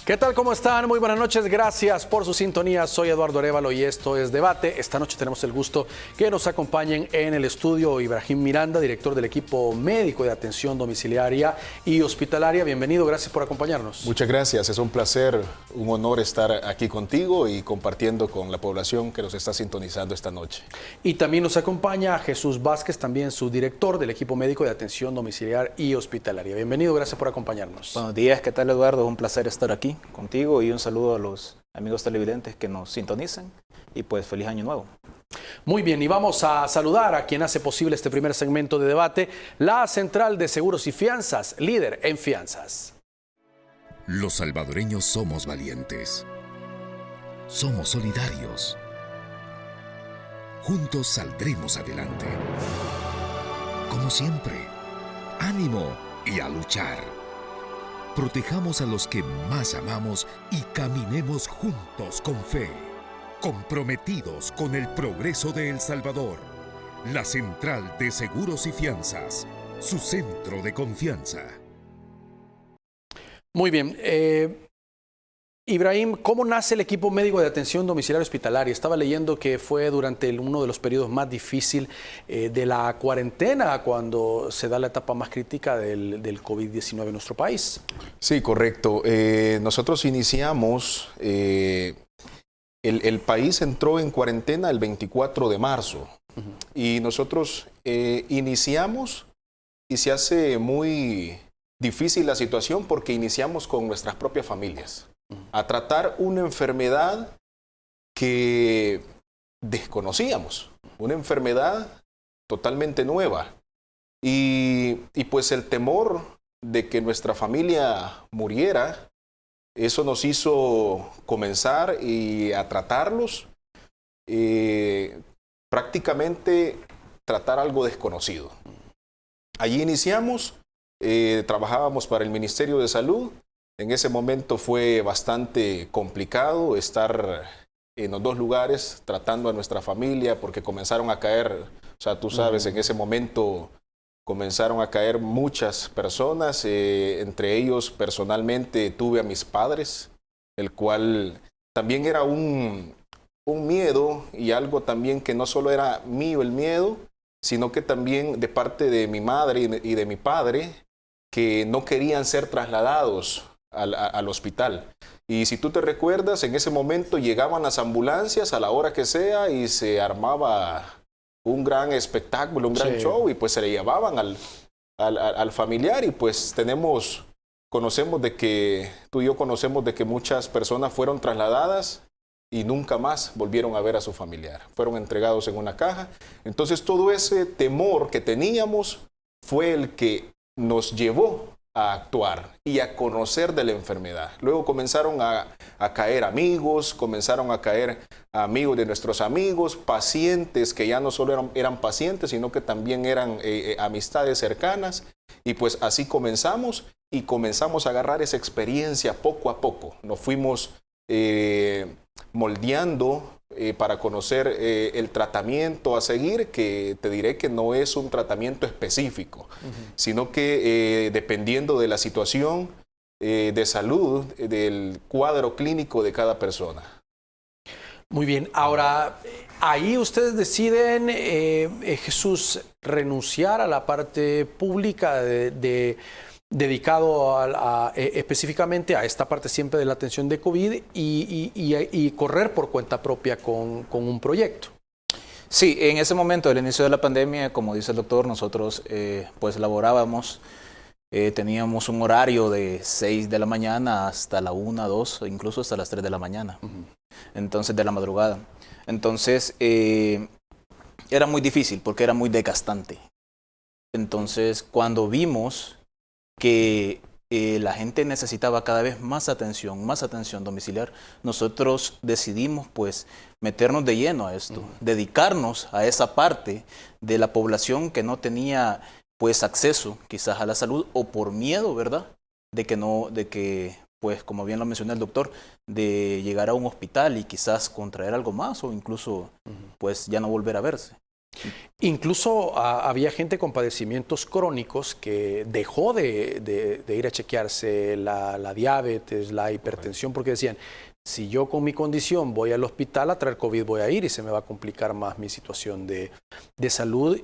¿Qué tal? ¿Cómo están? Muy buenas noches. Gracias por su sintonía. Soy Eduardo Arévalo y esto es Debate. Esta noche tenemos el gusto que nos acompañen en el estudio Ibrahim Miranda, director del equipo médico de atención domiciliaria y hospitalaria. Bienvenido, gracias por acompañarnos. Muchas gracias. Es un placer, un honor estar aquí contigo y compartiendo con la población que nos está sintonizando esta noche. Y también nos acompaña Jesús Vázquez, también su director del equipo médico de atención domiciliaria y hospitalaria. Bienvenido, gracias por acompañarnos. Buenos días, ¿qué tal, Eduardo? Un placer estar aquí contigo y un saludo a los amigos televidentes que nos sintonizan y pues feliz año nuevo. Muy bien, y vamos a saludar a quien hace posible este primer segmento de debate, la Central de Seguros y Fianzas, líder en fianzas. Los salvadoreños somos valientes. Somos solidarios. Juntos saldremos adelante. Como siempre, ánimo y a luchar. Protejamos a los que más amamos y caminemos juntos con fe, comprometidos con el progreso de El Salvador. La Central de Seguros y Fianzas, su centro de confianza. Muy bien. Ibrahim, ¿cómo nace el equipo médico de atención domiciliaria hospitalaria? Estaba leyendo que fue durante uno de los periodos más difíciles de la cuarentena, cuando se da la etapa más crítica del COVID-19 en nuestro país. Sí, correcto. Nosotros iniciamos, el país entró en cuarentena el 24 de marzo y nosotros iniciamos y se hace muy difícil la situación porque iniciamos con nuestras propias familias a tratar una enfermedad que desconocíamos, una enfermedad totalmente nueva. Y pues el temor de que nuestra familia muriera, eso nos hizo comenzar a tratarlos, prácticamente tratar algo desconocido. Allí iniciamos, trabajábamos para el Ministerio de Salud. En ese momento fue bastante complicado estar en los dos lugares tratando a nuestra familia porque comenzaron a caer, o sea, tú sabes, en ese momento comenzaron a caer muchas personas, entre ellos personalmente tuve a mis padres, el cual también era un miedo y algo también que no solo era mío el miedo, sino que también de parte de mi madre y de mi padre, que no querían ser trasladados al hospital. Y si tú te recuerdas, en ese momento llegaban las ambulancias a la hora que sea y se armaba un gran espectáculo, un gran show, y pues se le llevaban al familiar. Y pues conocemos de que, tú y yo conocemos de que muchas personas fueron trasladadas y nunca más volvieron a ver a su familiar. Fueron entregados en una caja. Entonces todo ese temor que teníamos fue el que nos llevó a actuar y a conocer de la enfermedad. Luego comenzaron a caer amigos, comenzaron a caer amigos de nuestros amigos, pacientes que ya no solo eran pacientes, sino que también eran amistades cercanas. Y pues así comenzamos a agarrar esa experiencia poco a poco. Nos fuimos moldeando para conocer el tratamiento a seguir, que te diré que no es un tratamiento específico, sino que dependiendo de la situación de salud, del cuadro clínico de cada persona. Muy bien, ahora ahí ustedes deciden, Jesús, renunciar a la parte pública dedicado específicamente a esta parte siempre de la atención de COVID y correr por cuenta propia con un proyecto. Sí, en ese momento del inicio de la pandemia, como dice el doctor, nosotros pues laborábamos, teníamos un horario de 6 de la mañana hasta la 1, 2 o incluso hasta las 3 de la mañana, entonces de la madrugada. Entonces era muy difícil porque era muy desgastante. Entonces cuando vimos que la gente necesitaba cada vez más atención domiciliar, nosotros decidimos pues meternos de lleno a esto, dedicarnos a esa parte de la población que no tenía pues acceso quizás a la salud o por miedo, ¿verdad? De que pues como bien lo mencionó el doctor, de llegar a un hospital y quizás contraer algo más o incluso pues ya no volver a verse. Incluso había gente con padecimientos crónicos que dejó de ir a chequearse la diabetes, la hipertensión, porque decían, si yo con mi condición voy al hospital a traer COVID, voy a ir y se me va a complicar más mi situación de salud.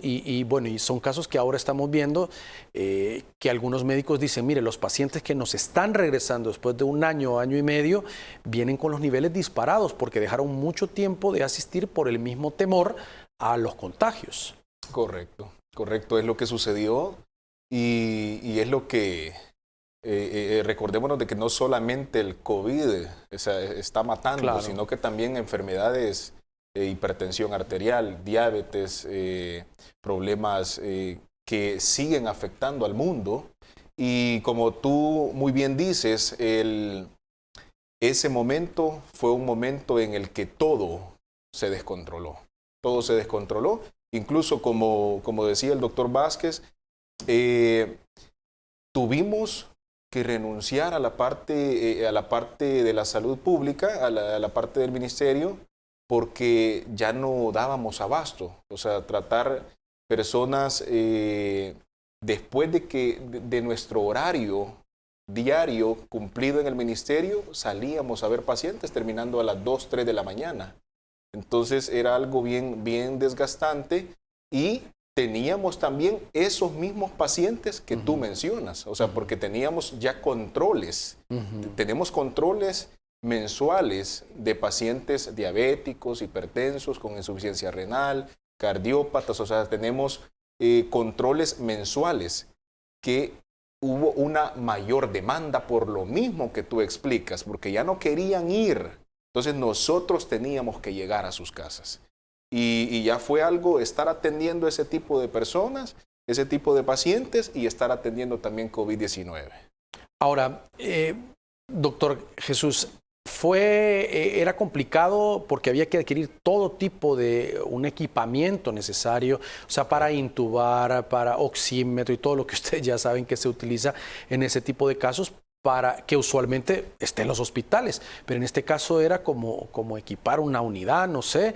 Bueno, y son casos que ahora estamos viendo que algunos médicos dicen, mire, los pacientes que nos están regresando después de un año, año y medio, vienen con los niveles disparados porque dejaron mucho tiempo de asistir por el mismo temor a los contagios. Correcto, correcto, es lo que sucedió y es lo que, recordémonos de que no solamente el COVID está matando, Claro, sino que también enfermedades, hipertensión arterial, diabetes, problemas que siguen afectando al mundo. Y como tú muy bien dices, ese momento fue un momento en el que todo se descontroló. Todo se descontroló, incluso como decía el doctor Vázquez, tuvimos que renunciar a la parte de la salud pública, a la parte del ministerio, porque ya no dábamos abasto. O sea, tratar personas después de nuestro horario diario cumplido en el ministerio, salíamos a ver pacientes terminando a las 2, 3 de la mañana. Entonces era algo bien desgastante y teníamos también esos mismos pacientes que tú mencionas, o sea, porque teníamos ya controles, tenemos controles mensuales de pacientes diabéticos, hipertensos, con insuficiencia renal, cardiópatas, o sea, tenemos controles mensuales que hubo una mayor demanda por lo mismo que tú explicas, porque ya no querían ir. Entonces nosotros teníamos que llegar a sus casas y ya fue algo estar atendiendo ese tipo de personas, ese tipo de pacientes y estar atendiendo también COVID-19. Ahora, doctor Jesús, era complicado porque había que adquirir todo tipo de un equipamiento necesario, o sea, para intubar, para oxímetro y todo lo que ustedes ya saben que se utiliza en ese tipo de casos, para que usualmente esté en los hospitales, pero en este caso era como equipar una unidad, no sé,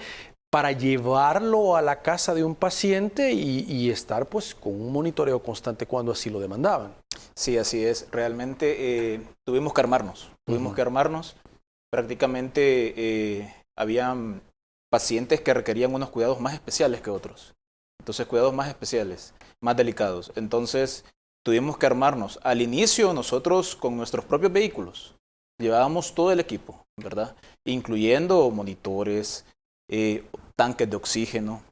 para llevarlo a la casa de un paciente y estar pues con un monitoreo constante cuando así lo demandaban. Sí, así es. Realmente tuvimos que armarnos. Prácticamente habían pacientes que requerían unos cuidados más especiales que otros. Entonces, cuidados más especiales, más delicados. Entonces, tuvimos que armarnos. Al inicio, nosotros con nuestros propios vehículos llevábamos todo el equipo, ¿verdad? Incluyendo monitores, tanques de oxígeno,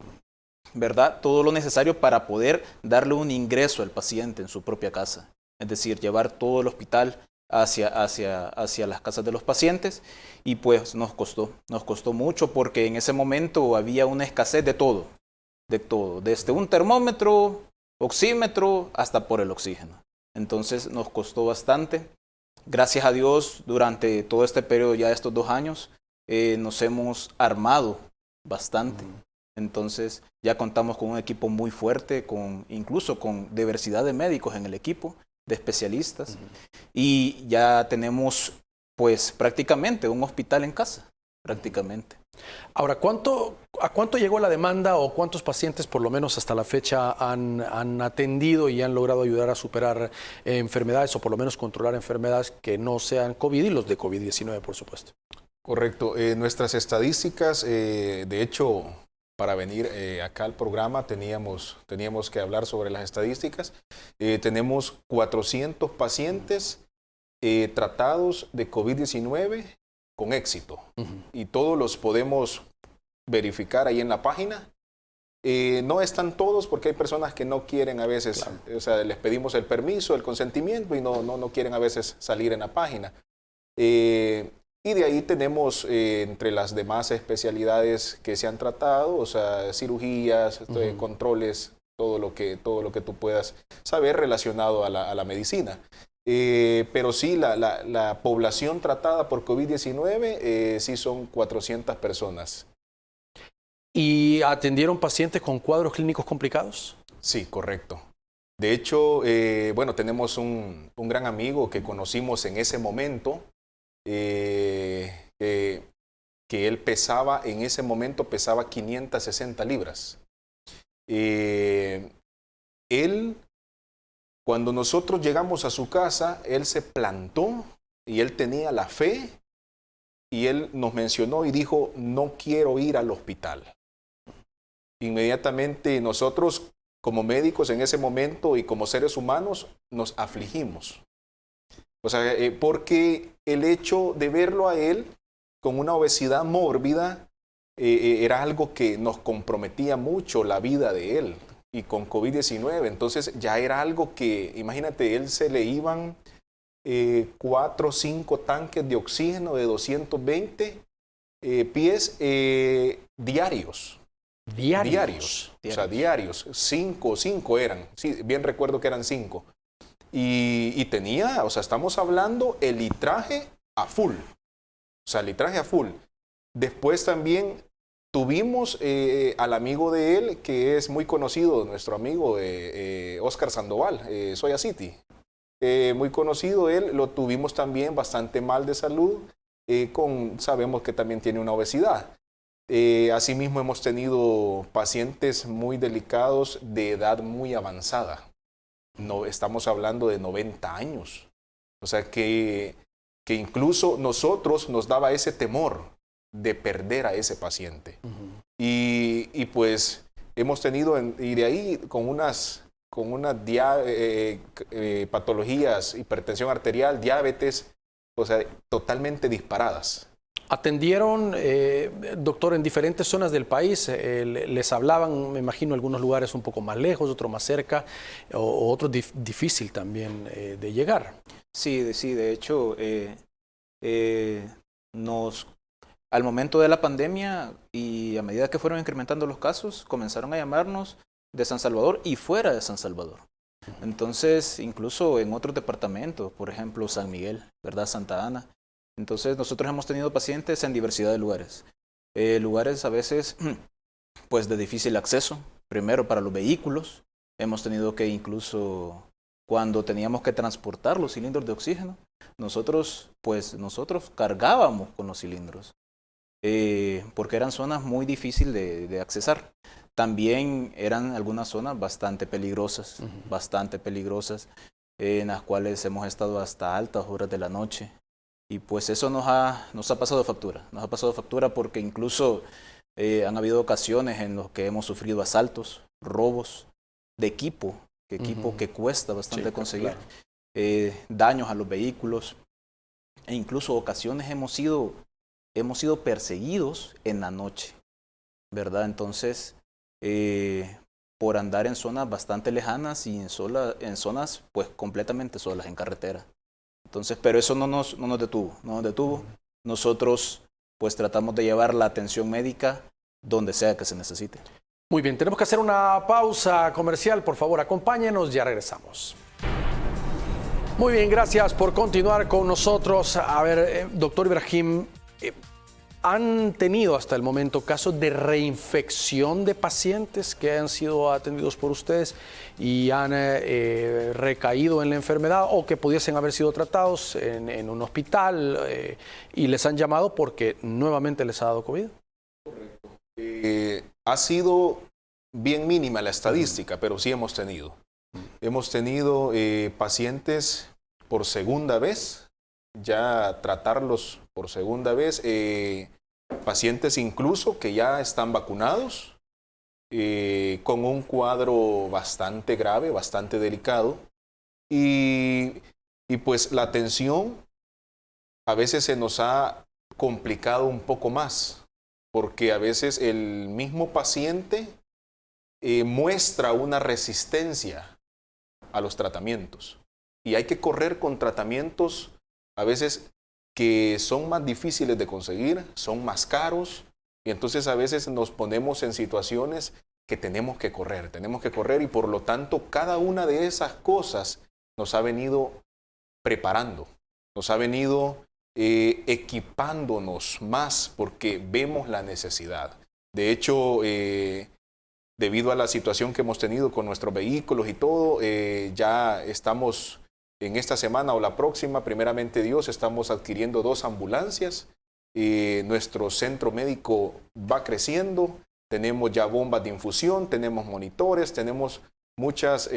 ¿verdad? Todo lo necesario para poder darle un ingreso al paciente en su propia casa. Es decir, llevar todo el hospital hacia las casas de los pacientes y pues nos costó mucho porque en ese momento había una escasez de todo, desde un termómetro, oxímetro, hasta por el oxígeno. Entonces nos costó bastante. Gracias a Dios, durante todo este periodo, ya de estos 2 años, nos hemos armado bastante. Entonces ya contamos con un equipo muy fuerte, incluso con diversidad de médicos en el equipo, de especialistas, y ya tenemos pues prácticamente un hospital en casa, prácticamente. Ahora, ¿a cuánto llegó la demanda o cuántos pacientes por lo menos hasta la fecha han atendido y han logrado ayudar a superar enfermedades o por lo menos controlar enfermedades que no sean COVID y los de COVID-19, por supuesto? Correcto. Nuestras estadísticas, de hecho, para venir acá al programa teníamos que hablar sobre las estadísticas. Tenemos 400 pacientes tratados de COVID-19 con éxito. Y todos los podemos verificar ahí en la página. No están todos porque hay personas que no quieren a veces, claro. O sea, les pedimos el permiso, el consentimiento y no quieren a veces salir en la página. Y de ahí tenemos entre las demás especialidades que se han tratado, o sea, cirugías, controles, todo lo que tú puedas saber relacionado a la medicina. Pero sí, la población tratada por COVID-19 sí son 400 personas. ¿Y atendieron pacientes con cuadros clínicos complicados? Sí, correcto. De hecho, bueno, tenemos un gran amigo que conocimos en ese momento, que él pesaba, en ese momento pesaba 560 libras. Él, cuando nosotros llegamos a su casa, él se plantó y él tenía la fe y él nos mencionó y dijo, no quiero ir al hospital. Inmediatamente nosotros como médicos en ese momento y como seres humanos nos afligimos. O sea, porque el hecho de verlo a él con una obesidad mórbida era algo que nos comprometía mucho la vida de él. Y con COVID-19, entonces ya era algo que, imagínate, él se le iban 4 o 5 tanques de oxígeno de 220 pies diarios. Diarios. O sea, diarios. 5 eran. Sí, bien recuerdo que eran 5. Y tenía, o sea, estamos hablando el litraje a full. O sea, el litraje a full. Después también tuvimos al amigo de él, que es muy conocido, nuestro amigo Oscar Sandoval, Soya City. Muy conocido él, lo tuvimos también bastante mal de salud, sabemos que también tiene una obesidad. Asimismo hemos tenido pacientes muy delicados de edad muy avanzada. No, estamos hablando de 90 años. O sea que incluso nosotros nos daba ese temor de perder a ese paciente. Y pues hemos tenido, y de ahí con unas patologías, hipertensión arterial, diabetes, o sea, totalmente disparadas. ¿Atendieron, doctor, en diferentes zonas del país? ¿Les hablaban, me imagino, algunos lugares un poco más lejos, otros más cerca, o otros difícil también de llegar? Sí, de hecho, al momento de la pandemia y a medida que fueron incrementando los casos, comenzaron a llamarnos de San Salvador y fuera de San Salvador. Entonces, incluso en otros departamentos, por ejemplo, San Miguel, ¿verdad? Santa Ana. Entonces, nosotros hemos tenido pacientes en diversidad de lugares. Lugares a veces, pues, de difícil acceso. Primero, para los vehículos. Hemos tenido que incluso, cuando teníamos que transportar los cilindros de oxígeno, nosotros cargábamos con los cilindros. Porque eran zonas muy difíciles de accesar. También eran algunas zonas bastante peligrosas, en las cuales hemos estado hasta altas horas de la noche. Y pues eso nos ha pasado factura, porque incluso han habido ocasiones en las que hemos sufrido asaltos, robos de equipo que cuesta bastante conseguir, claro. Daños a los vehículos, e incluso ocasiones hemos sido perseguidos en la noche, ¿verdad? Entonces, por andar en zonas bastante lejanas y en zonas pues completamente solas, en carretera. Entonces, pero eso no nos detuvo. Nosotros pues tratamos de llevar la atención médica donde sea que se necesite. Muy bien, tenemos que hacer una pausa comercial. Por favor, acompáñenos, ya regresamos. Muy bien, gracias por continuar con nosotros. A ver, doctor Ibrahim, ¿han tenido hasta el momento casos de reinfección de pacientes que han sido atendidos por ustedes y han recaído en la enfermedad o que pudiesen haber sido tratados en un hospital y les han llamado porque nuevamente les ha dado COVID? Correcto. Ha sido bien mínima la estadística, pero sí hemos tenido. Hemos tenido pacientes por segunda vez, ya tratarlos por segunda vez, pacientes incluso que ya están vacunados, con un cuadro bastante grave, bastante delicado, y pues la atención a veces se nos ha complicado un poco más, porque a veces el mismo paciente muestra una resistencia a los tratamientos, y hay que correr con tratamientos a veces que son más difíciles de conseguir, son más caros, y entonces a veces nos ponemos en situaciones que tenemos que correr, y por lo tanto cada una de esas cosas nos ha venido preparando, nos ha venido equipándonos más porque vemos la necesidad. De hecho, debido a la situación que hemos tenido con nuestros vehículos y todo, ya estamos en esta semana o la próxima, primeramente Dios, estamos adquiriendo 2 ambulancias. Nuestro centro médico va creciendo tenemos ya bombas de infusión, tenemos monitores, tenemos muchas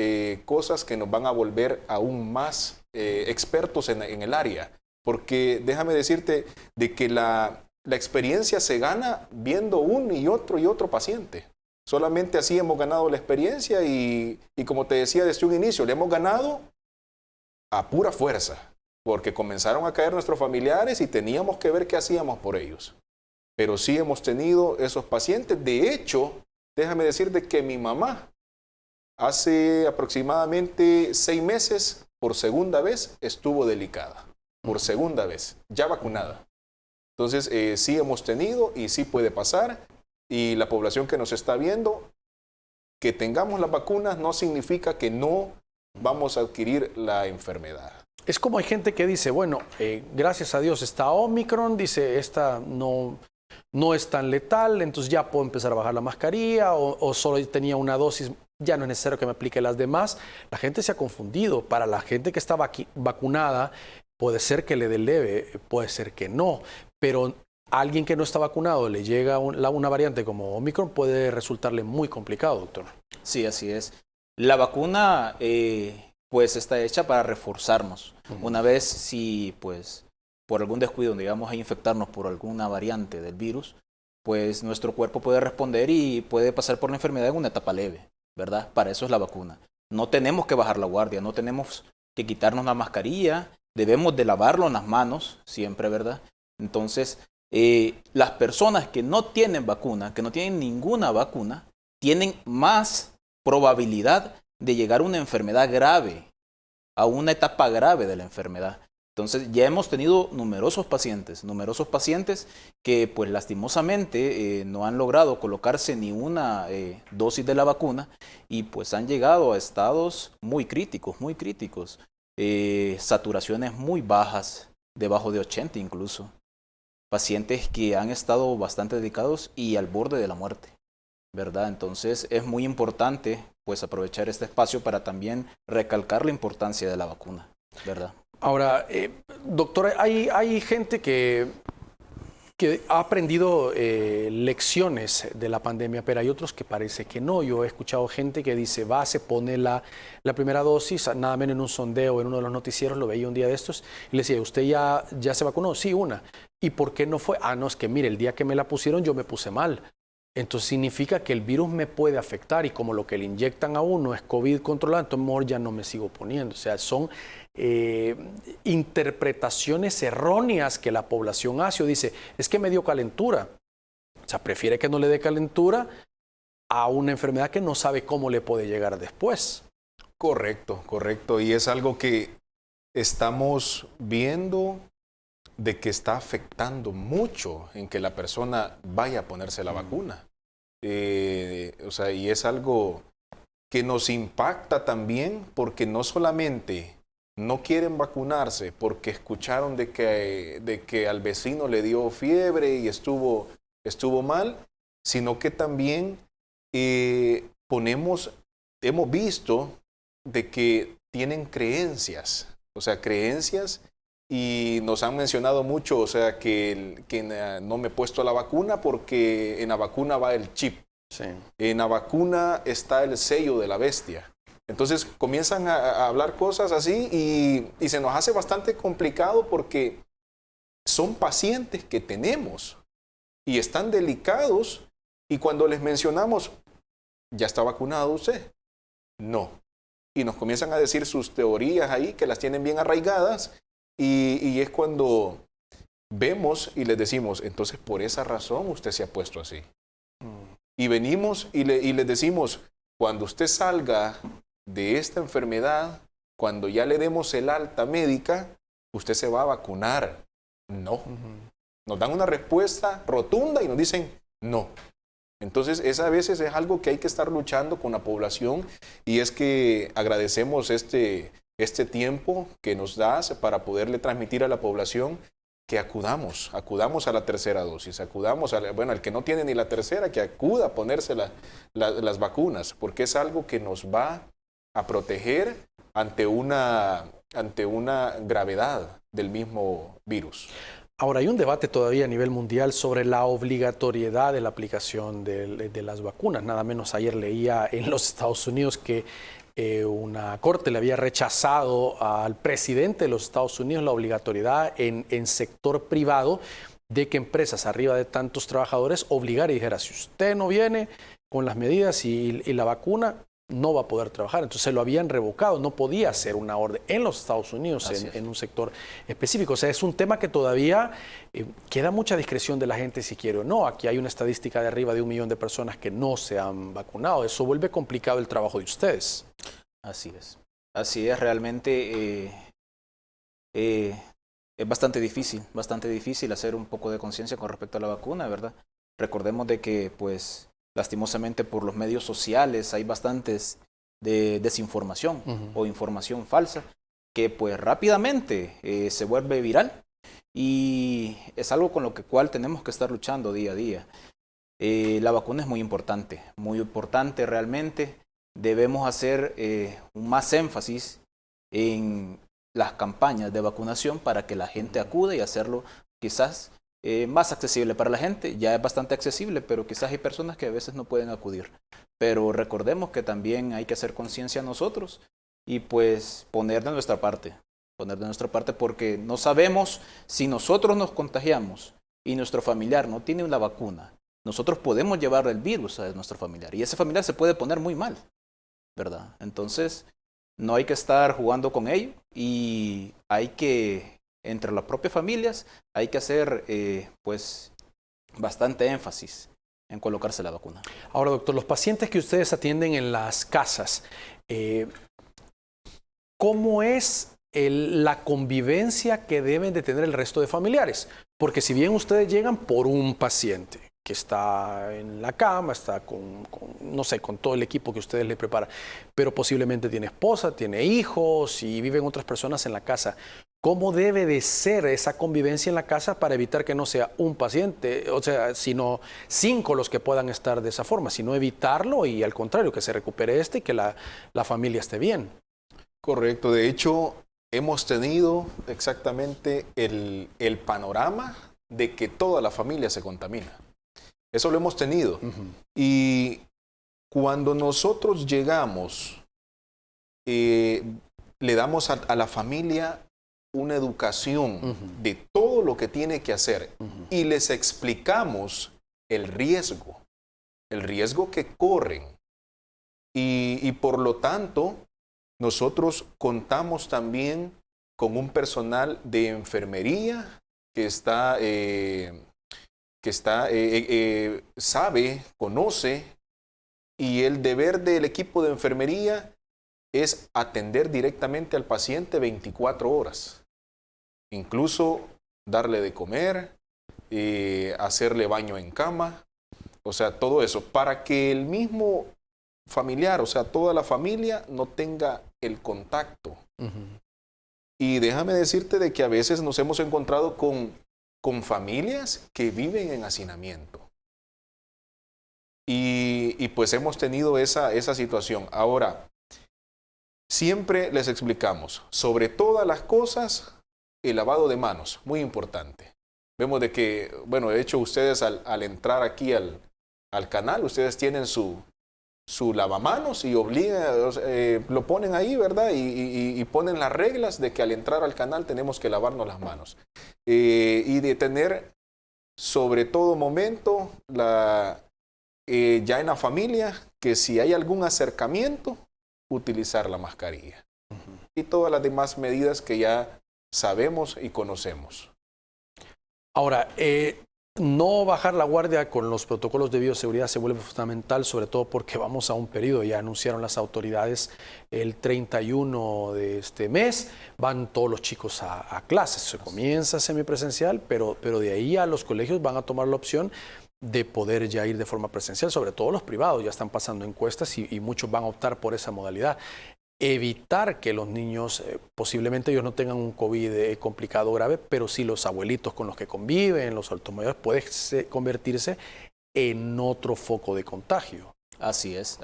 cosas que nos van a volver aún más expertos en el área. Porque déjame decirte de que la experiencia se gana viendo un y otro paciente. Solamente así hemos ganado la experiencia y como te decía desde un inicio, le hemos ganado a pura fuerza, porque comenzaron a caer nuestros familiares y teníamos que ver qué hacíamos por ellos. Pero sí hemos tenido esos pacientes. De hecho, déjame decirte que mi mamá hace aproximadamente 6 meses, por segunda vez, estuvo delicada. Por segunda vez, ya vacunada. Entonces, sí hemos tenido y sí puede pasar. Y la población que nos está viendo, que tengamos las vacunas no significa que no vamos a adquirir la enfermedad. Es como hay gente que dice, bueno, gracias a Dios está Omicron, dice, esta no es tan letal, entonces ya puedo empezar a bajar la mascarilla, o solo tenía una dosis, ya no es necesario que me aplique las demás. La gente se ha confundido. Para la gente que está vacunada, puede ser que le dé leve, puede ser que no, pero a alguien que no está vacunado le llega una variante como Omicron, puede resultarle muy complicado, doctor. Sí, así es. La vacuna pues está hecha para reforzarnos. Una vez si pues por algún descuido llegamos a infectarnos por alguna variante del virus, pues nuestro cuerpo puede responder y puede pasar por la enfermedad en una etapa leve, ¿verdad? Para eso es la vacuna. No tenemos que bajar la guardia, no tenemos que quitarnos la mascarilla, debemos de lavarnos las manos siempre, ¿verdad? Entonces, las personas que no tienen vacuna, que no tienen ninguna vacuna, tienen más probabilidad de llegar a una enfermedad grave, a una etapa grave de la enfermedad. Entonces ya hemos tenido numerosos pacientes que pues lastimosamente no han logrado colocarse ni una dosis de la vacuna y pues han llegado a estados muy críticos, saturaciones muy bajas, debajo de 80 incluso. Pacientes que han estado bastante dedicados y al borde de la muerte, ¿verdad? Entonces es muy importante pues aprovechar este espacio para también recalcar la importancia de la vacuna, ¿verdad? Ahora, doctor, hay gente que ha aprendido lecciones de la pandemia, pero hay otros que parece que no. Yo he escuchado gente que dice, se pone la primera dosis, nada menos en un sondeo, en uno de los noticieros, lo veía un día de estos, y le decía, ¿usted ya se vacunó? Sí, una. ¿Y por qué no fue? No, es que mire, el día que me la pusieron yo me puse mal. Entonces significa que el virus me puede afectar y como lo que le inyectan a uno es COVID controlado, entonces mejor ya no me sigo poniendo. O sea, son interpretaciones erróneas que la población hace o dice, es que me dio calentura. O sea, prefiere que no le dé calentura a una enfermedad que no sabe cómo le puede llegar después. Correcto. Y es algo que estamos viendo de que está afectando mucho en que la persona vaya a ponerse la vacuna. Y es algo que nos impacta también porque no solamente no quieren vacunarse porque escucharon de que al vecino le dio fiebre y estuvo mal, sino que también hemos visto de que tienen creencias, y nos han mencionado mucho, o sea, que no me he puesto la vacuna porque en la vacuna va el chip. Sí. En la vacuna está el sello de la bestia. Entonces comienzan a hablar cosas así y se nos hace bastante complicado porque son pacientes que tenemos y están delicados y cuando les mencionamos, ¿ya está vacunado usted? No. Y nos comienzan a decir sus teorías ahí que las tienen bien arraigadas. Y es cuando vemos y les decimos, entonces por esa razón usted se ha puesto así. Y venimos y les decimos, cuando usted salga de esta enfermedad, cuando ya le demos el alta médica, usted se va a vacunar. No. Nos dan una respuesta rotunda y nos dicen no. Entonces, esa a veces es algo que hay que estar luchando con la población y es que agradecemos este tiempo que nos das para poderle transmitir a la población que acudamos a la tercera dosis, al que no tiene ni la tercera, que acuda a ponerse las vacunas, porque es algo que nos va a proteger ante una gravedad del mismo virus. Ahora, hay un debate todavía a nivel mundial sobre la obligatoriedad de la aplicación de las vacunas. Nada menos ayer leía en los Estados Unidos que una corte le había rechazado al presidente de los Estados Unidos la obligatoriedad en sector privado de que empresas arriba de tantos trabajadores obligara y dijera, si usted no viene con las medidas y la vacuna, no va a poder trabajar. Entonces se lo habían revocado, no podía ser una orden en los Estados Unidos en un sector específico. O sea, es un tema que todavía queda mucha discreción de la gente si quiere o no. Aquí hay una estadística de arriba de 1 millón de personas que no se han vacunado. Eso vuelve complicado el trabajo de ustedes. Así es, realmente es bastante difícil hacer un poco de conciencia con respecto a la vacuna, ¿verdad? Recordemos de que, pues, lastimosamente por los medios sociales hay bastantes de desinformación o información falsa que pues rápidamente se vuelve viral y es algo con lo cual tenemos que estar luchando día a día. La vacuna es muy importante realmente. Debemos hacer un más énfasis en las campañas de vacunación para que la gente acude y hacerlo quizás más accesible para la gente. Ya es bastante accesible, pero quizás hay personas que a veces no pueden acudir. Pero recordemos que también hay que hacer conciencia nosotros y pues poner de nuestra parte porque no sabemos si nosotros nos contagiamos y nuestro familiar no tiene la vacuna. Nosotros podemos llevar el virus a nuestro familiar y ese familiar se puede poner muy mal, ¿verdad? Entonces, no hay que estar jugando con ello y hay que, entre las propias familias, hay que hacer pues bastante énfasis en colocarse la vacuna. Ahora, doctor, los pacientes que ustedes atienden en las casas, ¿cómo es la convivencia que deben de tener el resto de familiares? Porque si bien ustedes llegan por un paciente que está en la cama, está no sé, con todo el equipo que ustedes le preparan, pero posiblemente tiene esposa, tiene hijos y viven otras personas en la casa. ¿Cómo debe de ser esa convivencia en la casa para evitar que no sea un paciente, o sea, sino 5 los que puedan estar de esa forma, sino evitarlo y al contrario, que se recupere y que la familia esté bien? Correcto. De hecho, hemos tenido exactamente el panorama de que toda la familia se contamina. Eso lo hemos tenido. Y cuando nosotros llegamos, le damos a la familia una educación de todo lo que tiene que hacer y les explicamos el riesgo que corren. Y por lo tanto, nosotros contamos también con un personal de enfermería que sabe, conoce, y el deber del equipo de enfermería es atender directamente al paciente 24 horas. Incluso darle de comer, hacerle baño en cama, o sea, todo eso, para que el mismo familiar, o sea, toda la familia no tenga el contacto. Y déjame decirte de que a veces nos hemos encontrado con familias que viven en hacinamiento. Y pues hemos tenido esa situación. Ahora, siempre les explicamos, sobre todas las cosas, el lavado de manos, muy importante. Vemos de que, bueno, de hecho ustedes al entrar aquí al canal, ustedes tienen su lavamanos y lo ponen ahí, ¿verdad? Y ponen las reglas de que al entrar al canal tenemos que lavarnos las manos. Y de tener, sobre todo momento, ya en la familia, que si hay algún acercamiento, utilizar la mascarilla. Y todas las demás medidas que ya sabemos y conocemos. Ahora, no bajar la guardia con los protocolos de bioseguridad se vuelve fundamental, sobre todo porque vamos a un periodo, ya anunciaron las autoridades, el 31 de este mes van todos los chicos a clases. Se comienza semipresencial, pero de ahí a los colegios van a tomar la opción de poder ya ir de forma presencial, sobre todo los privados, ya están pasando encuestas y muchos van a optar por esa modalidad. Evitar que los niños, posiblemente ellos no tengan un COVID complicado o grave, pero sí los abuelitos con los que conviven, los adultos mayores, puede convertirse en otro foco de contagio. Así es.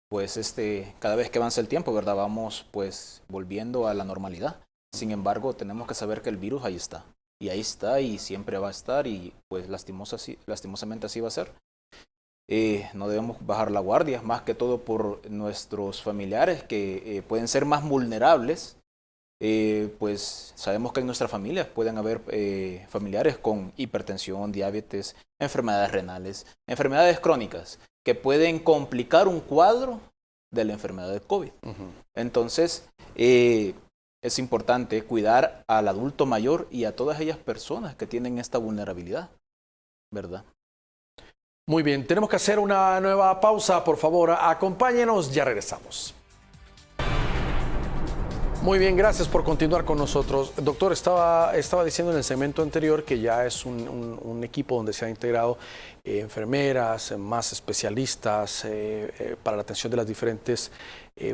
Pues cada vez que avanza el tiempo, ¿verdad? Vamos pues volviendo a la normalidad. Sin embargo, tenemos que saber que el virus ahí está. y ahí está y siempre va a estar y pues lastimosamente así va a ser. No debemos bajar la guardia, más que todo por nuestros familiares que pueden ser más vulnerables. Pues sabemos que en nuestras familias pueden haber familiares con hipertensión, diabetes, enfermedades renales, enfermedades crónicas que pueden complicar un cuadro de la enfermedad de COVID. Entonces, es importante cuidar al adulto mayor y a todas aquellas personas que tienen esta vulnerabilidad, ¿verdad? Muy bien, tenemos que hacer una nueva pausa, por favor, acompáñenos, ya regresamos. Muy bien, gracias por continuar con nosotros. Doctor, estaba diciendo en el segmento anterior que ya es un equipo donde se han integrado enfermeras, más especialistas para la atención de los diferentes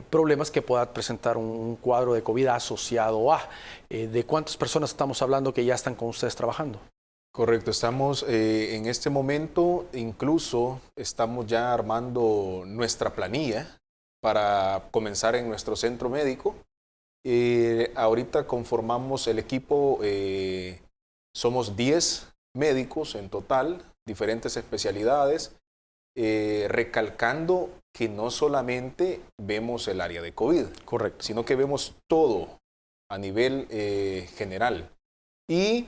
problemas que pueda presentar un cuadro de COVID asociado a. ¿De cuántas personas estamos hablando que ya están con ustedes trabajando? Correcto, estamos en este momento, incluso estamos ya armando nuestra planilla para comenzar en nuestro centro médico. Ahorita conformamos el equipo, somos 10 médicos en total, diferentes especialidades, recalcando que no solamente vemos el área de COVID, correcto, sino que vemos todo a nivel general. Y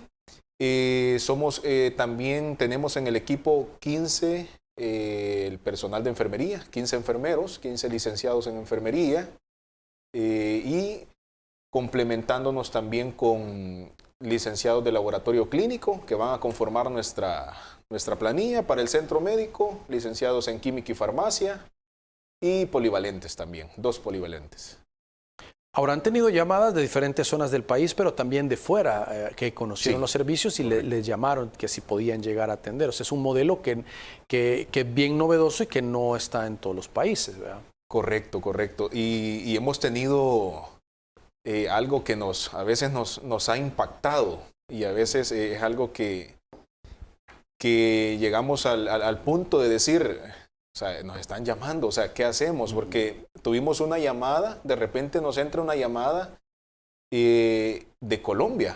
también tenemos en el equipo 15 el personal de enfermería, 15 enfermeros, 15 licenciados en enfermería y complementándonos también con licenciados de laboratorio clínico que van a conformar nuestra planilla para el centro médico, licenciados en química y farmacia y polivalentes también, 2 polivalentes. Ahora, han tenido llamadas de diferentes zonas del país, pero también de fuera, que conocieron los servicios y les llamaron que si podían llegar a atender. O sea, es un modelo que es bien novedoso y que no está en todos los países, ¿verdad? Correcto. Y hemos tenido algo que a veces nos ha impactado y a veces es algo que llegamos al punto de decir, o sea, nos están llamando, o sea, ¿qué hacemos? Porque tuvimos una llamada, de repente nos entra una llamada de Colombia.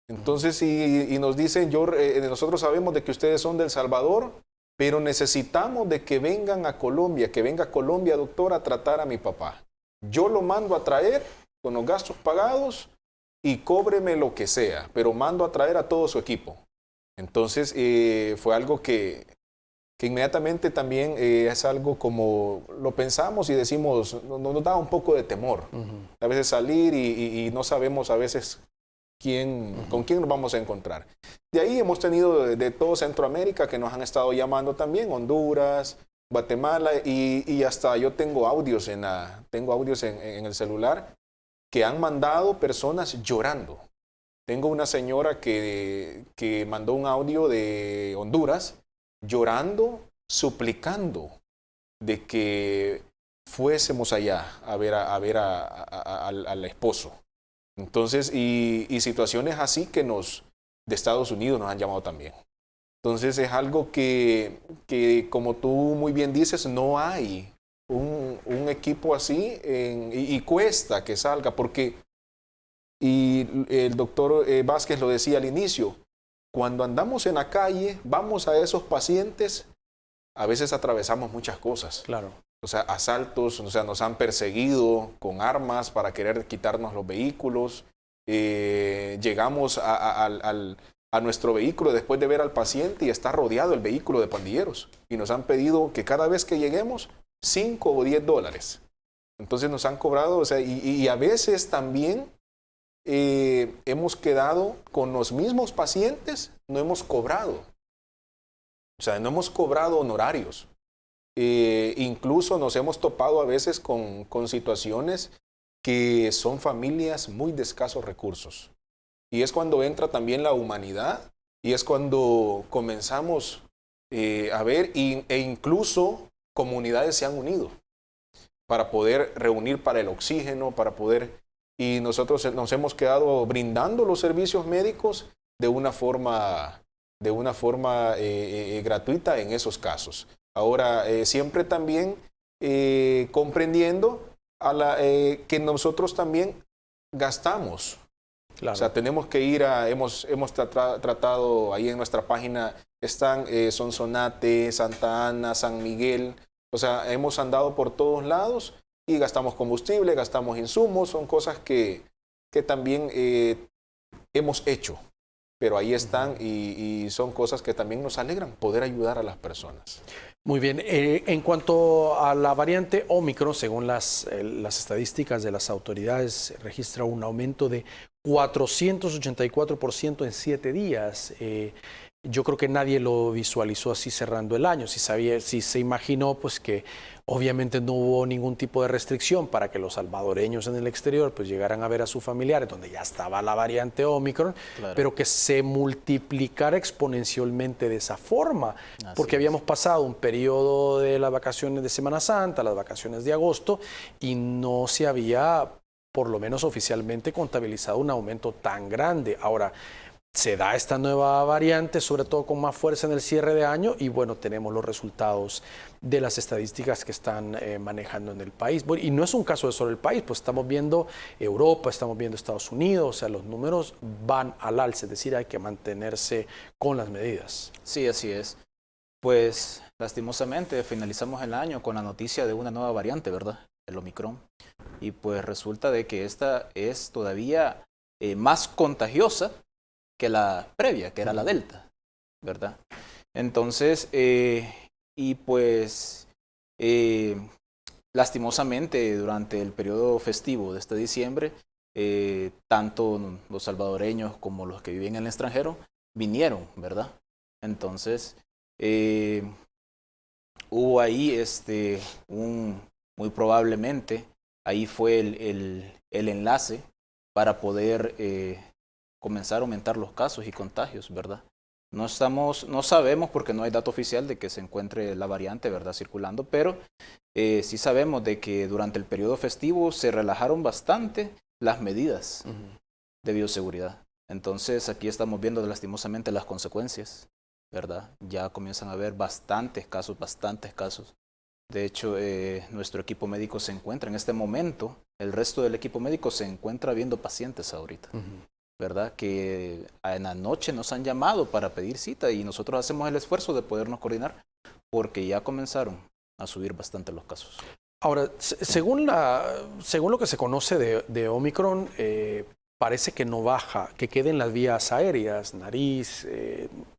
Entonces, y nos dicen, nosotros sabemos de que ustedes son de El Salvador, pero necesitamos de que vengan a Colombia, que venga a Colombia, doctor, a tratar a mi papá. Yo lo mando a traer con los gastos pagados y cóbreme lo que sea, pero mando a traer a todo su equipo. Entonces, fue algo que inmediatamente también es algo como lo pensamos y decimos, nos da un poco de temor. A veces salir y no sabemos a veces con quién nos vamos a encontrar. De ahí hemos tenido de todo Centroamérica que nos han estado llamando también, Honduras, Guatemala y hasta yo tengo audios en el celular que han mandado personas llorando. Tengo una señora que mandó un audio de Honduras llorando, suplicando de que fuésemos allá a ver al esposo. Entonces, y situaciones así que de Estados Unidos nos han llamado también. Entonces es algo que como tú muy bien dices, no hay un equipo así y cuesta que salga porque, y el doctor Vázquez lo decía al inicio, cuando andamos en la calle, vamos a esos pacientes, a veces atravesamos muchas cosas. Claro. O sea, asaltos, o sea, nos han perseguido con armas para querer quitarnos los vehículos. Llegamos a nuestro vehículo después de ver al paciente y está rodeado el vehículo de pandilleros. Y nos han pedido que cada vez que lleguemos, $5 o $10. Entonces nos han cobrado, o sea, y a veces también hemos quedado con los mismos pacientes, no hemos cobrado. O sea, no hemos cobrado honorarios. Incluso nos hemos topado a veces con situaciones que son familias muy de escasos recursos. Y es cuando entra también la humanidad y es cuando comenzamos a ver e incluso comunidades se han unido para poder reunir para el oxígeno, para poder... Y nosotros nos hemos quedado brindando los servicios médicos de una forma gratuita en esos casos. Ahora, siempre también comprendiendo que nosotros también gastamos Claro. O sea, tenemos que ir hemos tratado ahí en nuestra página, están Sonsonate, Santa Ana, San Miguel. O sea, hemos andado por todos lados y gastamos combustible, gastamos insumos, son cosas que también hemos hecho, pero ahí están y son cosas que también nos alegran poder ayudar a las personas. Muy bien. En cuanto a la variante Omicron, según las estadísticas de las autoridades, registra un aumento de 484% en 7 días. Yo creo que nadie lo visualizó así cerrando el año. Si se imaginó pues que obviamente no hubo ningún tipo de restricción para que los salvadoreños en el exterior pues llegaran a ver a sus familiares donde ya estaba la variante Omicron, claro, pero que se multiplicara exponencialmente de esa forma, porque habíamos pasado un periodo de las vacaciones de Semana Santa, las vacaciones de agosto, y no se había, por lo menos oficialmente, contabilizado un aumento tan grande. Ahora, se da esta nueva variante, sobre todo con más fuerza en el cierre de año, y bueno, tenemos los resultados de las estadísticas que están manejando en el país. Bueno, y no es un caso de solo el país, pues estamos viendo Europa, estamos viendo Estados Unidos, o sea, los números van al alza, es decir, hay que mantenerse con las medidas. Sí, así es. Pues lastimosamente finalizamos el año con la noticia de una nueva variante, ¿verdad? El Omicron. Y pues resulta de que esta es todavía más contagiosa que la previa, que era la Delta, ¿verdad? Entonces, y pues, lastimosamente, durante el periodo festivo de este diciembre, tanto los salvadoreños como los que viven en el extranjero vinieron, ¿verdad? Entonces, hubo ahí muy probablemente, ahí fue el enlace para poder comenzar a aumentar los casos y contagios, ¿verdad? No sabemos porque no hay dato oficial de que se encuentre la variante, ¿verdad?, circulando, pero sí sabemos de que durante el periodo festivo se relajaron bastante las medidas de bioseguridad. Entonces aquí estamos viendo lastimosamente las consecuencias, ¿verdad? Ya comienzan a haber bastantes casos. De hecho, nuestro equipo médico se encuentra en este momento, el resto del equipo médico se encuentra viendo pacientes ahorita. ¿Verdad? Que en la noche nos han llamado para pedir cita y nosotros hacemos el esfuerzo de podernos coordinar porque ya comenzaron a subir bastante los casos. Ahora, según lo que se conoce de Omicron, parece que no baja, que queda en las vías aéreas, nariz,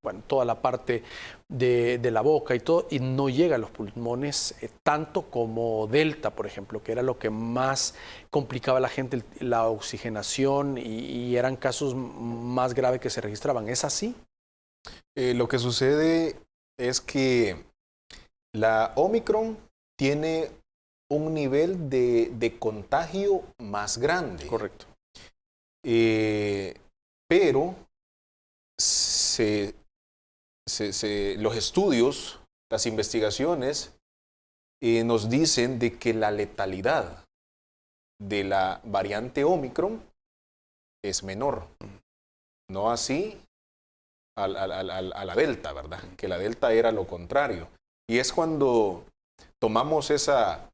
bueno, toda la parte de la boca y todo, y no llega a los pulmones tanto como Delta, por ejemplo, que era lo que más complicaba a la gente, la oxigenación, y eran casos más graves que se registraban. ¿Es así? Lo que sucede es que la Omicron tiene un nivel de contagio más grande. Correcto. Pero los estudios, las investigaciones nos dicen de que la letalidad de la variante Omicron es menor. No así a la Delta, ¿verdad? Que la Delta era lo contrario. Y es cuando tomamos esa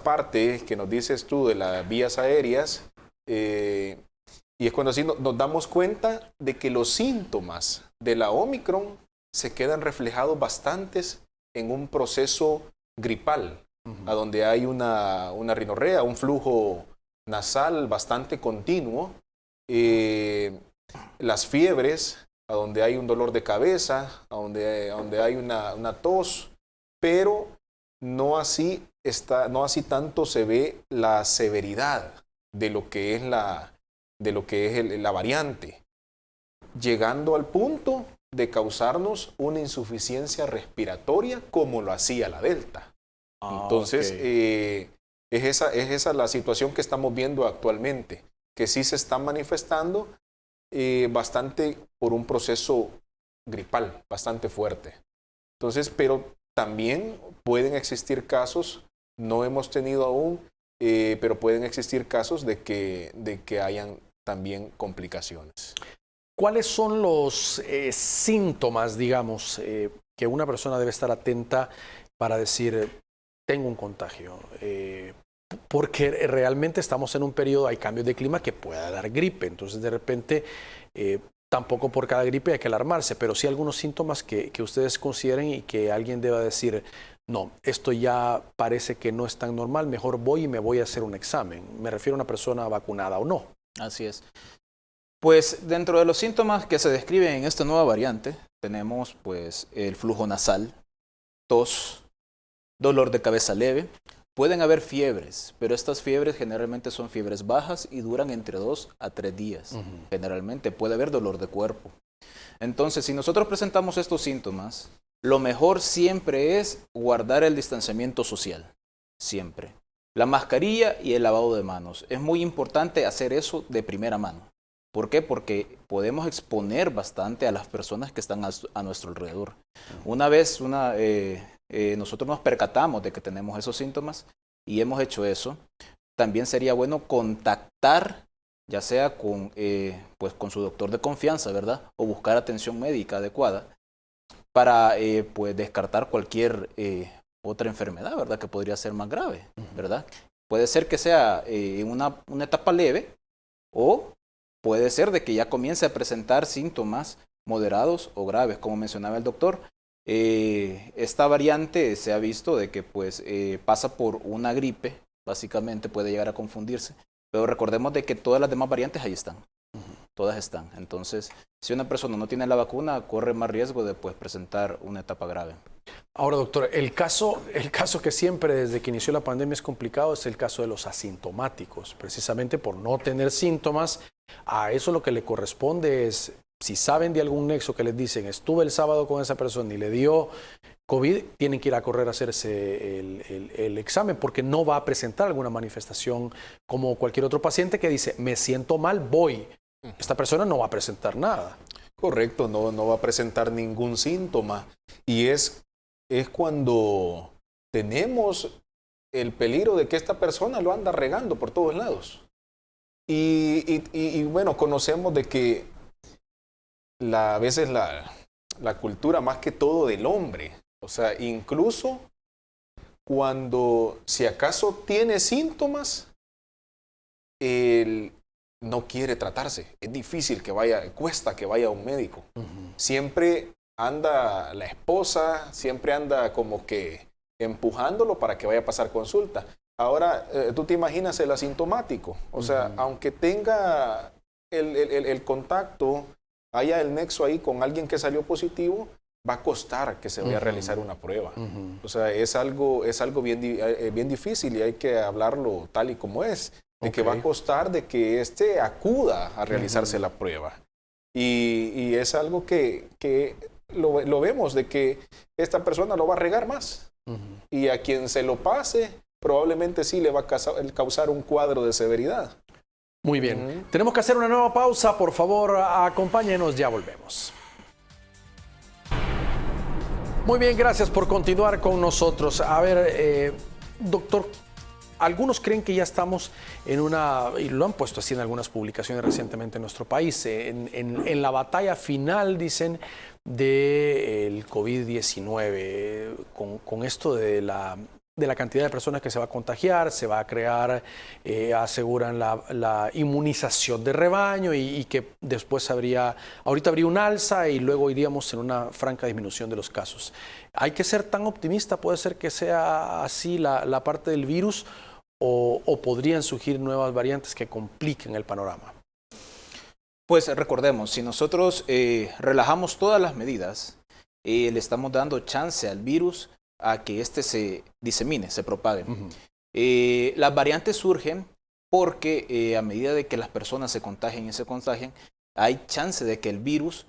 parte que nos dices tú de las vías aéreas, y es cuando así nos damos cuenta de que los síntomas de la Omicron se quedan reflejados bastantes en un proceso gripal, a donde hay una rinorrea, un flujo nasal bastante continuo, las fiebres, a donde hay un dolor de cabeza, a donde hay una tos, pero no así tanto se ve la severidad de lo que es la variante, llegando al punto de causarnos una insuficiencia respiratoria como lo hacía la Delta. Entonces, es esa la situación que estamos viendo actualmente, que sí se está manifestando bastante por un proceso gripal, bastante fuerte. Entonces, pero también pueden existir casos, no hemos tenido aún, pero pueden existir casos de que hayan también complicaciones. ¿Cuáles son los síntomas, digamos, que una persona debe estar atenta para decir, tengo un contagio? porque realmente estamos en un periodo, hay cambios de clima que pueda dar gripe, entonces de repente tampoco por cada gripe hay que alarmarse, pero sí algunos síntomas que ustedes consideren y que alguien deba decir, no, esto ya parece que no es tan normal, mejor voy y me voy a hacer un examen. Me refiero a una persona vacunada o no. Así es. Pues dentro de los síntomas que se describen en esta nueva variante, tenemos pues el flujo nasal, tos, dolor de cabeza leve. Pueden haber fiebres, pero estas fiebres generalmente son fiebres bajas y duran entre 2 a 3 días. Generalmente puede haber dolor de cuerpo. Entonces, si nosotros presentamos estos síntomas, lo mejor siempre es guardar el distanciamiento social. Siempre. La mascarilla y el lavado de manos. Es muy importante hacer eso de primera mano. ¿Por qué? Porque podemos exponer bastante a las personas que están a nuestro alrededor. Una vez nosotros nos percatamos de que tenemos esos síntomas y hemos hecho eso, también sería bueno contactar, ya sea pues con su doctor de confianza, ¿verdad? O buscar atención médica adecuada para pues descartar cualquier otra enfermedad, ¿verdad? Que podría ser más grave, ¿verdad? Puede ser que sea en una etapa leve o puede ser de que ya comience a presentar síntomas moderados o graves, como mencionaba el doctor. Esta variante se ha visto de que pues pasa por una gripe, básicamente puede llegar a confundirse, pero recordemos de que todas las demás variantes ahí están, todas están. Entonces, si una persona no tiene la vacuna, corre más riesgo de pues presentar una etapa grave. Ahora, doctor, el caso que siempre desde que inició la pandemia es complicado es el caso de los asintomáticos, precisamente por no tener síntomas. A eso lo que le corresponde es, si saben de algún nexo que les dicen, estuve el sábado con esa persona y le dio COVID, tienen que ir a correr a hacerse el examen porque no va a presentar alguna manifestación como cualquier otro paciente que dice, me siento mal, voy. Esta persona no va a presentar nada. Correcto, no va a presentar ningún síntoma. Y es cuando tenemos el peligro de que esta persona lo anda regando por todos lados. Y bueno, conocemos de que a veces la cultura más que todo del hombre, o sea, incluso cuando si acaso tiene síntomas, él no quiere tratarse. Es difícil cuesta que vaya a un médico. Siempre anda la esposa, siempre anda como que empujándolo para que vaya a pasar consulta. Ahora, tú te imaginas el asintomático, o sea, aunque tenga el contacto, haya el nexo ahí con alguien que salió positivo, va a costar que se vaya a realizar una prueba. O sea, es algo bien difícil y hay que hablarlo tal y como es, de que va a costar de que acuda a realizarse la prueba. Y es algo que lo vemos, de que esta persona lo va a regar más. Y a quien se lo pase, probablemente sí le va a causar un cuadro de severidad. Muy bien. Tenemos que hacer una nueva pausa. Por favor, acompáñenos. Ya volvemos. Muy bien, gracias por continuar con nosotros. A ver, doctor, algunos creen que ya estamos y lo han puesto así en algunas publicaciones recientemente en nuestro país, en la batalla final, dicen, del COVID-19, con esto de la cantidad de personas que se va a contagiar, se va a crear, aseguran la inmunización de rebaño y que después ahorita habría un alza y luego iríamos en una franca disminución de los casos. ¿Hay que ser tan optimista? ¿Puede ser que sea así la parte del virus o podrían surgir nuevas variantes que compliquen el panorama? Pues recordemos, si nosotros relajamos todas las medidas, le estamos dando chance al virus a que se disemine, se propague. Las variantes surgen porque a medida de que las personas se contagien, hay chance de que el virus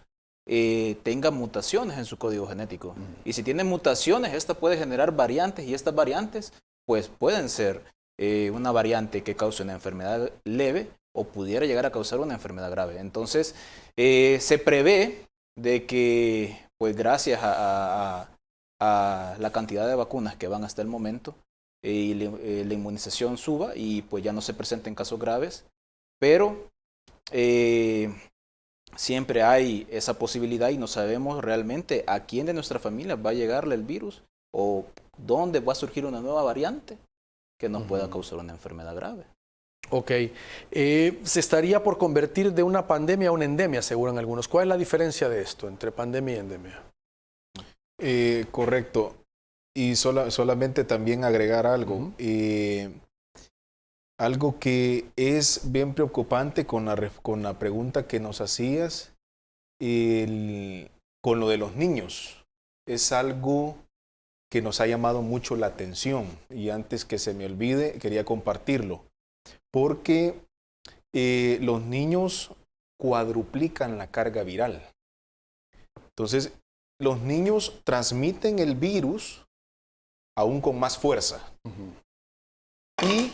tenga mutaciones en su código genético. Y si tiene mutaciones, esta puede generar variantes y estas variantes pues pueden ser una variante que cause una enfermedad leve o pudiera llegar a causar una enfermedad grave. Entonces, se prevé de que, pues gracias a la cantidad de vacunas que van hasta el momento, la inmunización suba y pues ya no se presenten casos graves, pero siempre hay esa posibilidad y no sabemos realmente a quién de nuestra familia va a llegarle el virus o dónde va a surgir una nueva variante que nos pueda causar una enfermedad grave. Ok. Se estaría por convertir de una pandemia a una endemia, aseguran algunos. ¿Cuál es la diferencia de esto entre pandemia y endemia? Correcto. Y solamente también agregar algo. Algo que es bien preocupante con la pregunta que nos hacías, con lo de los niños. Es algo que nos ha llamado mucho la atención. Y antes que se me olvide, quería compartirlo. Porque los niños cuadruplican la carga viral. Entonces, los niños transmiten el virus aún con más fuerza. Y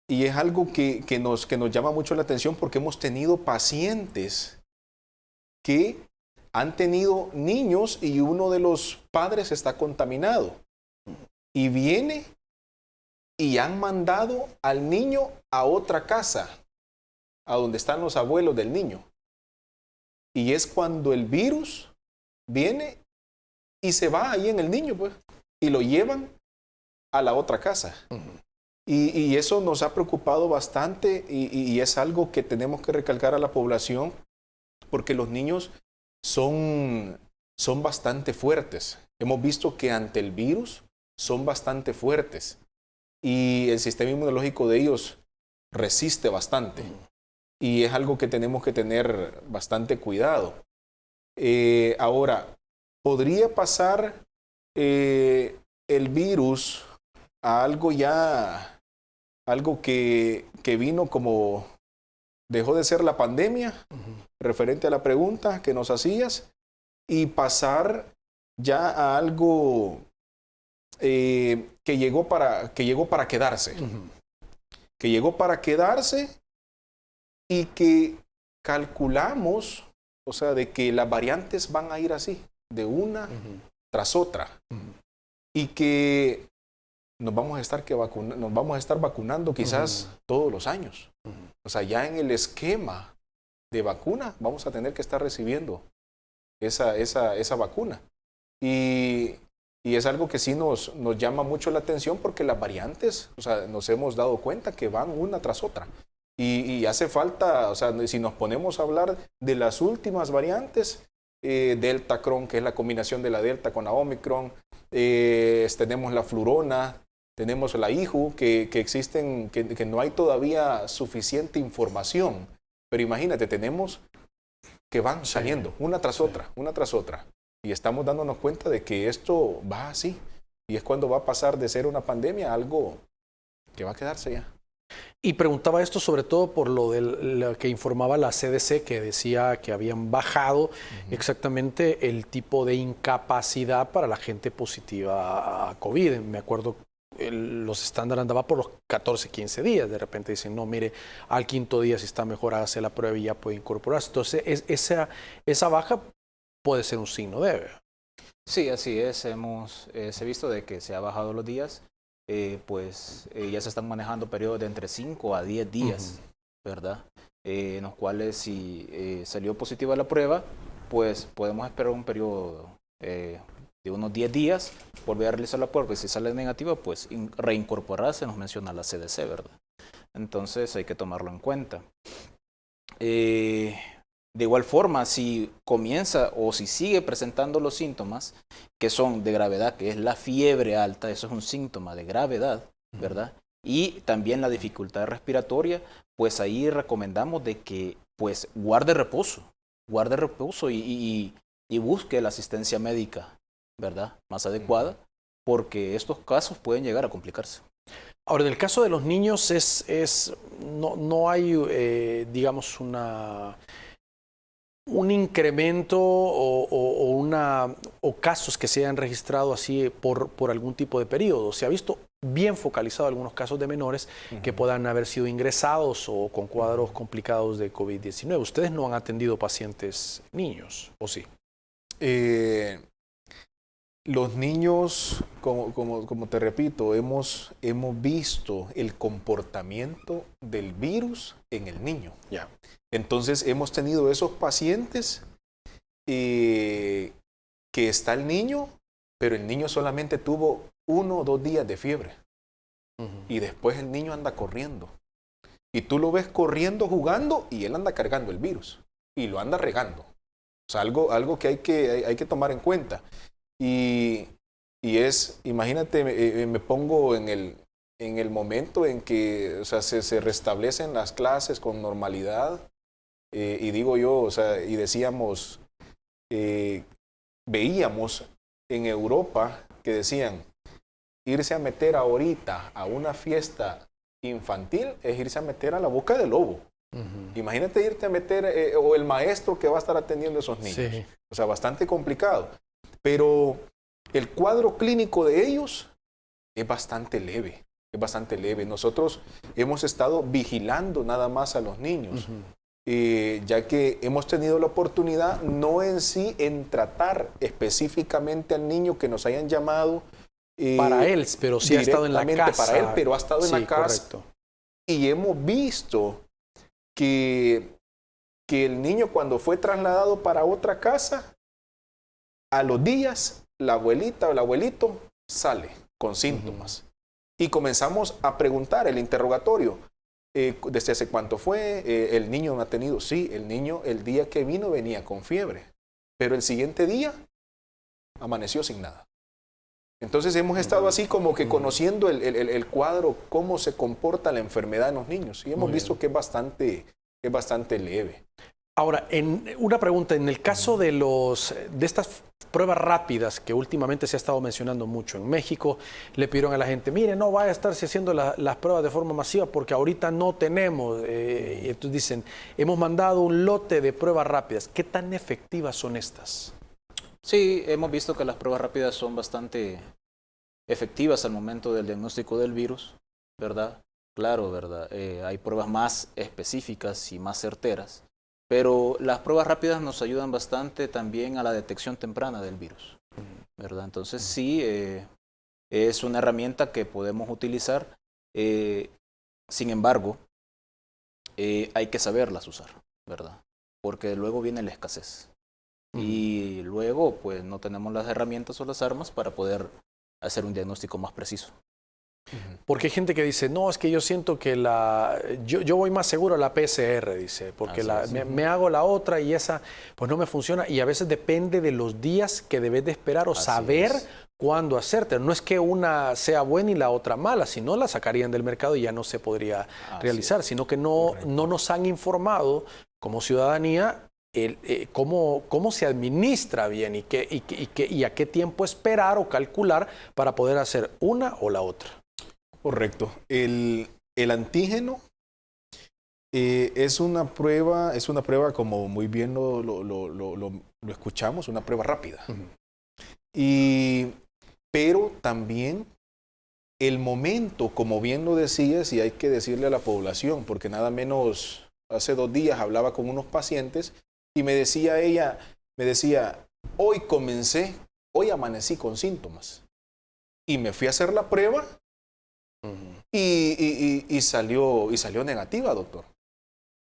es algo que nos llama mucho la atención porque hemos tenido pacientes que han tenido niños y uno de los padres está contaminado. Y viene y han mandado al niño a otra casa, a donde están los abuelos del niño. Y es cuando el virus viene y se va ahí en el niño, pues, y lo llevan a la otra casa. Y eso nos ha preocupado bastante y es algo que tenemos que recalcar a la población porque los niños son bastante fuertes. Hemos visto que ante el virus son bastante fuertes y el sistema inmunológico de ellos resiste bastante. Y es algo que tenemos que tener bastante cuidado. Ahora, podría pasar el virus a algo que vino como dejó de ser la pandemia, referente a la pregunta que nos hacías, y pasar ya a algo que llegó para quedarse. Que llegó para quedarse y que calculamos, o sea, de que las variantes van a ir así, de una tras otra. Y que nos vamos a estar vacunando quizás todos los años. O sea, ya en el esquema de vacuna vamos a tener que estar recibiendo esa vacuna. Y es algo que sí nos llama mucho la atención porque las variantes, o sea, nos hemos dado cuenta que van una tras otra. Y hace falta, o sea, si nos ponemos a hablar de las últimas variantes, Delta Cron, que es la combinación de la Delta con la Omicron, tenemos la Flurona, tenemos la IJU, que existen, que no hay todavía suficiente información. Pero imagínate, tenemos que van saliendo una tras otra, una tras otra. Y estamos dándonos cuenta de que esto va así. Y es cuando va a pasar de ser una pandemia a algo que va a quedarse ya. Y preguntaba esto sobre todo por lo que informaba la CDC, que decía que habían bajado exactamente el tipo de incapacidad para la gente positiva a COVID. Me acuerdo, los estándares andaban por los 14, 15 días. De repente dicen, no, mire, al quinto día si está mejor, hágase la prueba y ya puede incorporarse. Entonces, esa baja puede ser un signo de... Sí, así es. Se ha visto de que se ha bajado los días. Ya se están manejando periodos de entre 5 a 10 días, ¿verdad? En los cuales si salió positiva la prueba, pues podemos esperar un periodo de unos 10 días, volver a realizar la prueba y si sale negativa, pues reincorporarse, nos menciona la CDC, ¿verdad? Entonces hay que tomarlo en cuenta. De igual forma, si comienza o si sigue presentando los síntomas que son de gravedad, que es la fiebre alta, eso es un síntoma de gravedad, ¿verdad? Y también la dificultad respiratoria, pues ahí recomendamos de que pues guarde reposo y busque la asistencia médica, ¿verdad? Más adecuada, porque estos casos pueden llegar a complicarse. Ahora, en el caso de los niños no hay, digamos, un incremento o casos que se hayan registrado así por algún tipo de periodo. Se ha visto bien focalizado algunos casos de menores que puedan haber sido ingresados o con cuadros complicados de COVID-19. ¿Ustedes no han atendido pacientes niños, o sí? Los niños, como te repito, hemos visto el comportamiento del virus en el niño. Ya. Entonces hemos tenido esos pacientes que está el niño, pero el niño solamente tuvo 1 o 2 días de fiebre. y después el niño anda corriendo. Y tú lo ves corriendo, jugando, y él anda cargando el virus. Y lo anda regando. O sea, algo que hay que tomar en cuenta. Y es, imagínate, me pongo en el momento en que, o sea, se restablecen las clases con normalidad. Y digo yo, o sea, y decíamos, veíamos en Europa que decían, irse a meter ahorita a una fiesta infantil es irse a meter a la boca del lobo. Imagínate irte a meter, o el maestro que va a estar atendiendo a esos niños. Sí. O sea, bastante complicado. Pero el cuadro clínico de ellos es bastante leve. Es bastante leve. Nosotros hemos estado vigilando nada más a los niños. Ya que hemos tenido la oportunidad, no en sí en tratar específicamente al niño que nos hayan llamado. Para él, pero sí ha estado en la casa. Para él, pero ha estado en la casa. Correcto. Y hemos visto que el niño cuando fue trasladado para otra casa, a los días, la abuelita o el abuelito sale con síntomas. Y comenzamos a preguntar el interrogatorio. ¿Desde hace cuánto fue? ¿El niño no ha tenido? Sí, el niño el día que vino venía con fiebre. Pero el siguiente día amaneció sin nada. Entonces hemos estado así como que conociendo el cuadro, cómo se comporta la enfermedad en los niños. Y hemos visto que es bastante leve. Ahora, una pregunta, en el caso de estas pruebas rápidas que últimamente se ha estado mencionando mucho en México, le pidieron a la gente, mire, no vaya a estarse haciendo las pruebas de forma masiva porque ahorita no tenemos. Y entonces dicen, hemos mandado un lote de pruebas rápidas. ¿Qué tan efectivas son estas? Sí, hemos visto que las pruebas rápidas son bastante efectivas al momento del diagnóstico del virus, ¿verdad? Claro, ¿verdad? Hay pruebas más específicas y más certeras, pero las pruebas rápidas nos ayudan bastante también a la detección temprana del virus, ¿verdad? Entonces sí, es una herramienta que podemos utilizar, sin embargo, hay que saberlas usar, ¿verdad? Porque luego viene la escasez. Y luego, pues, no tenemos las herramientas o las armas para poder hacer un diagnóstico más preciso. Porque hay gente que dice, no, es que yo siento que yo voy más seguro a la PCR, dice, porque me hago la otra y esa, pues no me funciona. Y a veces depende de los días que debes de esperar o saber cuándo hacerte. No es que una sea buena y la otra mala, si no la sacarían del mercado y ya no se podría realizar, sino que no nos han informado como ciudadanía cómo se administra bien y a qué tiempo esperar o calcular para poder hacer una o la otra. Correcto. El antígeno es una prueba como muy bien lo escuchamos, una prueba rápida. Pero también el momento, como bien lo decías, y hay que decirle a la población, porque nada menos hace 2 días hablaba con unos pacientes y me decía ella, hoy amanecí con síntomas. Y me fui a hacer la prueba y salió negativa, doctor.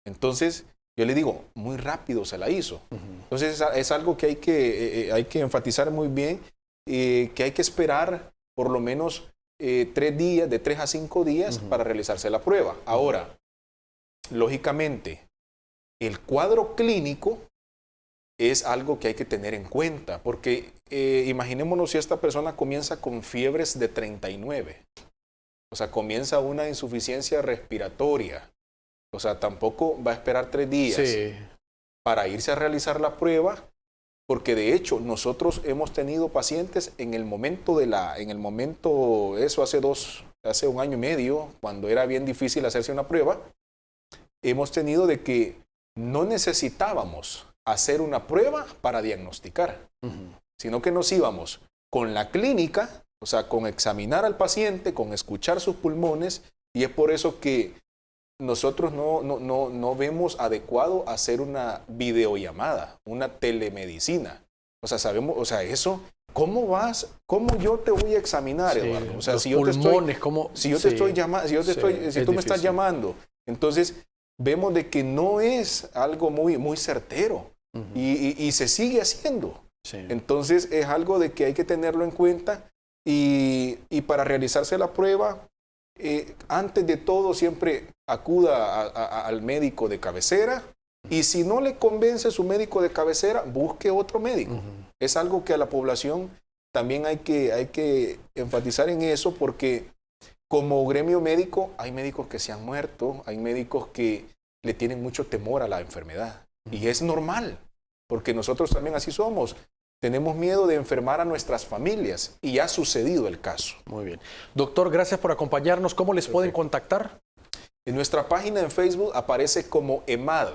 Entonces, yo le digo, muy rápido se la hizo. Entonces, es algo que hay que enfatizar muy bien, que hay que esperar por lo menos 3 días, de 3 a 5 días para realizarse la prueba. Ahora, lógicamente, el cuadro clínico es algo que hay que tener en cuenta, porque imaginémonos si esta persona comienza con fiebres de 39, o sea, comienza una insuficiencia respiratoria, o sea, tampoco va a esperar 3 días para irse a realizar la prueba, porque de hecho nosotros hemos tenido pacientes en el momento eso hace 1 año y medio, cuando era bien difícil hacerse una prueba, hemos tenido de que no necesitábamos hacer una prueba para diagnosticar, sino que nos íbamos con la clínica, o sea, con examinar al paciente, con escuchar sus pulmones, y es por eso que nosotros no vemos adecuado hacer una videollamada, una telemedicina. O sea, sabemos, o sea, eso, ¿cómo yo te voy a examinar, Eduardo? O sea, si tú me estás llamando, entonces vemos de que no es algo muy certero y se sigue haciendo. Entonces es algo de que hay que tenerlo en cuenta y para realizarse la prueba antes de todo siempre acuda al médico de cabecera y si no le convence su médico de cabecera, busque otro médico. Es algo que a la población también hay que enfatizar en eso porque como gremio médico hay médicos que se han muerto, hay médicos que le tienen mucho temor a la enfermedad y es normal porque nosotros también así somos. Tenemos miedo de enfermar a nuestras familias y ya ha sucedido el caso. Muy bien. Doctor, gracias por acompañarnos. ¿Cómo les pueden contactar? En nuestra página en Facebook aparece como EMAD,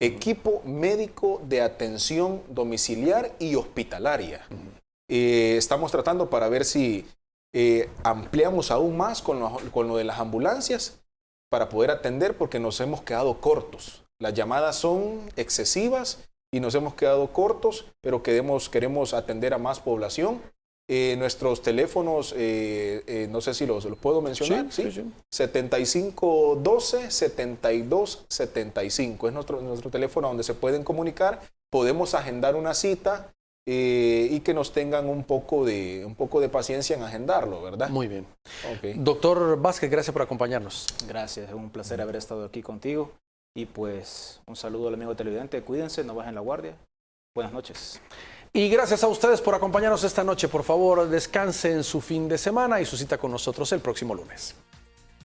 Equipo Médico de Atención Domiciliar y Hospitalaria. Estamos tratando para ver si ampliamos aún más con lo de las ambulancias para poder atender porque nos hemos quedado cortos. Las llamadas son excesivas y nos hemos quedado cortos, pero queremos atender a más población. Nuestros teléfonos, no sé si los puedo mencionar. Sí. 7512-7275 es nuestro teléfono donde se pueden comunicar. Podemos agendar una cita y que nos tengan un poco de paciencia en agendarlo, ¿verdad? Muy bien. Okay. Doctor Vázquez, gracias por acompañarnos. Gracias, es un placer haber estado aquí contigo. Y pues un saludo al amigo televidente, cuídense, no bajen la guardia. Buenas noches. Y gracias a ustedes por acompañarnos esta noche. Por favor, descansen su fin de semana y su cita con nosotros el próximo lunes.